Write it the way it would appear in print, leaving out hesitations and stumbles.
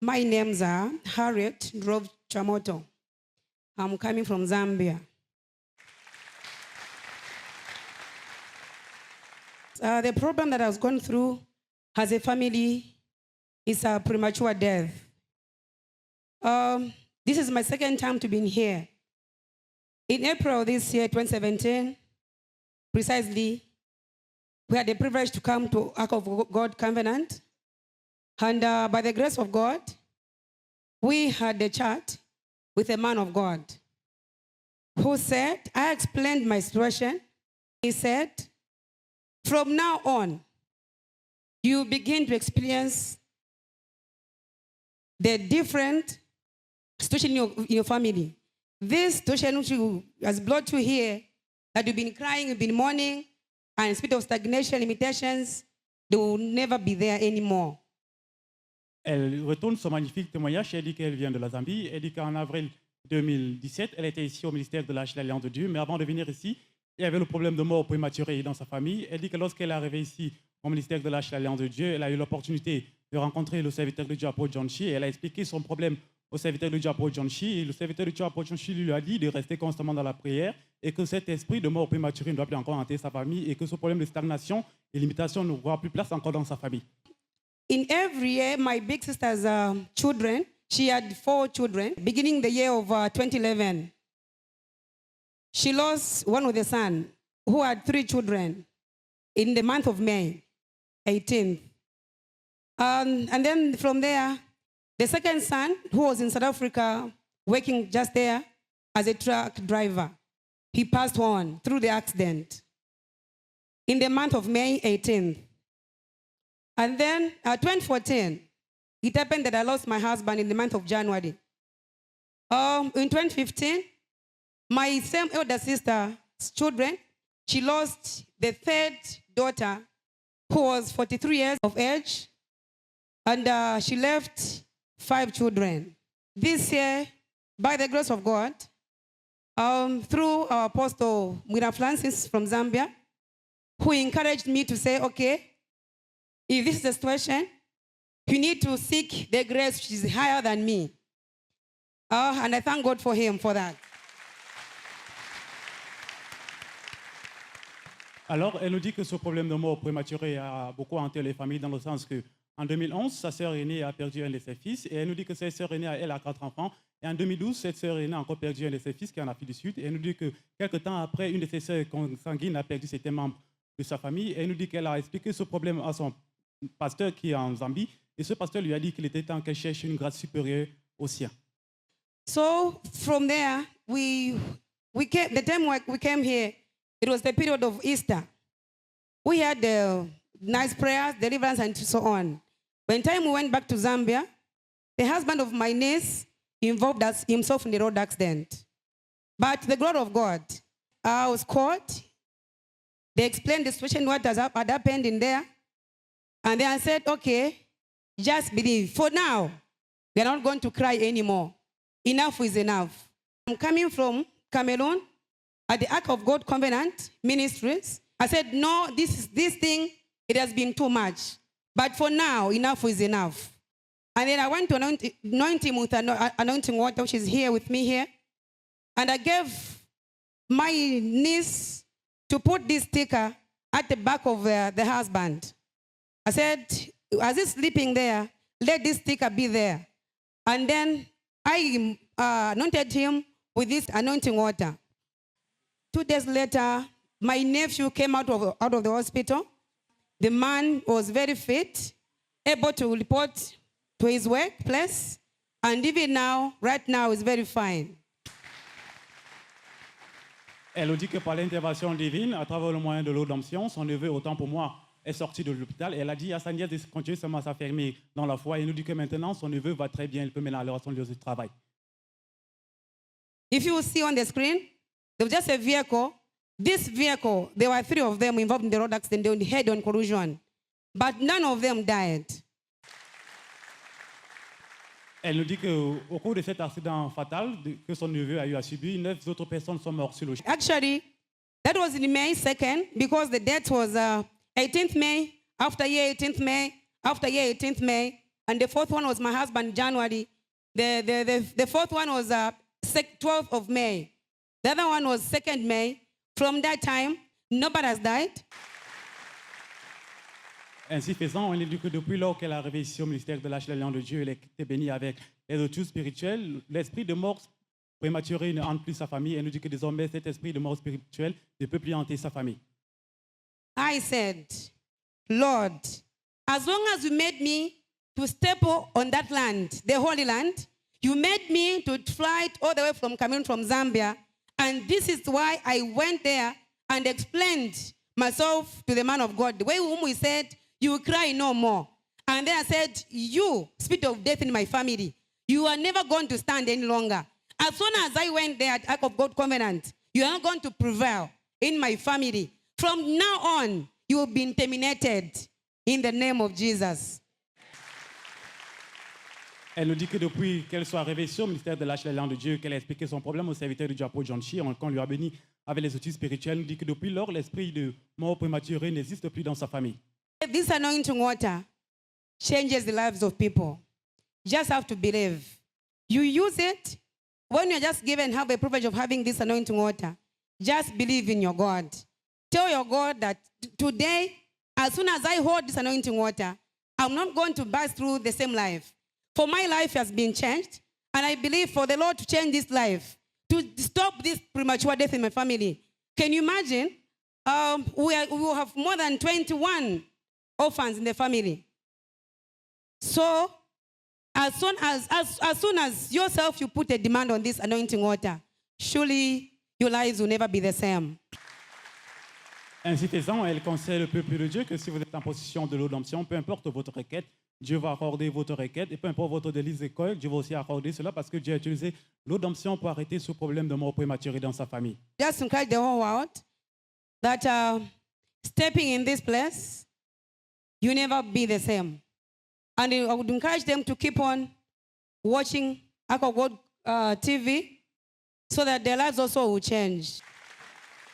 My name's Harriet Drove Chamoto. I'm coming from Zambia. The problem that I was going through as a family is a premature death. This is my second time to be in here. In April this year, 2017, precisely, we had the privilege to come to Ark of God Covenant. And by the grace of God, we had a chat with a man of God who said, I explained my situation. He said, from now on, you begin to experience the different situation in your family. This situation which has brought you here, that you've been crying, you've been mourning, and in spite of stagnation, limitations, they will never be there anymore. Elle retourne son magnifique témoignage. Elle dit qu'elle vient de la Zambie. Elle dit qu'en avril 2017, elle était ici au ministère de l'Alliance de Dieu. Mais avant de venir ici, il y avait le problème de mort prématurée dans sa famille. Elle dit que lorsqu'elle est arrivée ici au ministère de l'Alliance de Dieu, elle a eu l'opportunité de rencontrer le serviteur de Dieu, Apôtre John Chi. Elle a expliqué son problème au serviteur de Dieu, Apôtre John Chi. Et le serviteur de Dieu, Apôtre John Chi, lui a dit de rester constamment dans la prière et que cet esprit de mort prématurée ne doit plus encore hanter sa famille et que ce problème de stagnation et limitation n'aura plus place encore dans sa famille. In every year, my big sister's children, she had 4 children. Beginning the year of 2011, she lost one of the son who had 3 children in the month of May, 18th. And then from there, the second son, who was in South Africa, working just there as a truck driver, he passed on through the accident in the month of May 18th. And then 2014, it happened that I lost my husband in the month of January. In 2015, my same elder sister's children, she lost the 3rd daughter who was 43 years of age, and she left 5 children. This year, by the grace of God, through our apostle, Mwira Francis from Zambia, who encouraged me to say, okay, if this is the situation, you need to seek the grace which is higher than me. And I thank God for him for that. Alors, elle nous dit que ce problème de mort prématurée a beaucoup hanté les familles dans le sens que en 2011, sa sœur aînée a perdu un de ses fils et elle nous dit que cette sœur aînée, elle a 4 enfants. Et en 2012, cette sœur aînée a encore perdu un de ses fils qui est en Afrique du Sud. Et elle nous dit que quelques temps après, une de ses sœurs consanguines a perdu certains membres de sa famille. Et elle nous dit qu'elle a expliqué ce problème à son pasteur qui est en Zambie. Et ce pasteur lui a dit qu'il était temps qu'elle cherche une grâce supérieure au sien. So from there, the time we came here, it was the period of Easter. We had nice prayers, deliverance, and so on. When time we went back to Zambia, the husband of my niece involved himself in the road accident. But the glory of God, I was caught. They explained the situation, what had happened in there. And then I said, okay, just believe. For now, we are not going to cry anymore. Enough is enough. I'm coming from Cameroon at the Ark of God Covenant Ministries. I said, no, this thing, it has been too much. But for now, enough is enough. And then I went to anoint him with anointing water, which is here with me here. And I gave my niece to put this sticker at the back of the husband. I said, as he's sleeping there, let this sticker be there. And then I anointed him with this anointing water. 2 days later, my nephew came out of the hospital. The man was very fit, able to report to his workplace, and even now, right now, is very fine. Elle dit que par l'intervention divine, à travers le moyen de l'onction, son neveu, autant pour moi, est sorti de l'hôpital. Elle a dit à sa nièce de continuer seulement à s'affermer dans la foi. Et nous dit que maintenant, son neveu va très bien. Il peut maintenant aller à son lieu de travail. If you see on the screen, there was just a vehicle. This vehicle, there were 3 of them involved in the road accident, they head-on collision. But none of them died. Elle nous dit qu'au cours de cet accident fatal que son neveu a eu à subir, 9 autres personnes sont mortes sur le champ. Actually, that was in May 2nd because the date was 18th May, after year 18th May, after year 18th May, and the fourth one was my husband, January. The fourth one was 12th of May. The other one was 2nd May. From that time, nobody has died. Ainsi faisant, on dit que depuis lors qu'elle est arrivée ici au ministère de l'Arche de l'Alliance de Dieu, elle a été bénie avec les retours spirituels. L'esprit de mort prématurée ne hante plus sa famille. Elle nous dit que désormais, cet esprit de mort spirituelle ne peut plus hanter sa famille. I said, Lord, as long as you made me to step on that land, the Holy Land, you made me to fly all the way from coming from Zambia, and this is why I went there and explained myself to the man of God, the way whom we said, you will cry no more. And then I said, you, spirit of death in my family, you are never going to stand any longer. As soon as I went there at Ark of God Covenant, you are not going to prevail in my family. From now on, you will be terminated in the name of Jesus. Elle nous dit que depuis qu'elle soit arrivée sur le ministère de l'Arche de l'Alliance de Dieu, qu'elle a expliqué son problème au serviteur de Dieu, apôtre John Chi, qu'on lui a béni avec les outils spirituels, elle nous dit que depuis lors, l'esprit de mort prématurée n'existe plus dans sa famille. This anointing water changes the lives of people. You just have to believe. You use it when you're just given, have a privilege of having this anointing water. Just believe in your God. Tell your God that today, as soon as I hold this anointing water, I'm not going to pass through the same life. For my life has been changed, and I believe for the Lord to change this life, to stop this premature death in my family. Can you imagine? We will have more than 21 orphans in the family. So, as soon as yourself you put a demand on this anointing water, surely your lives will never be the same. Ainsi faisant, elle conseille le peuple de Dieu que si vous êtes en possession de l'eau d'onction, peu importe votre requête, Dieu va accorder votre requête, et peu importe votre délice d'école, Dieu va aussi accorder cela parce que Dieu a utilisé l'eau d'onction pour arrêter ce problème de mort prématurée dans sa famille. Just encourage the whole world that stepping in this place, you never be the same. And I would encourage them to keep on watching Ark of God TV so that their lives also will change.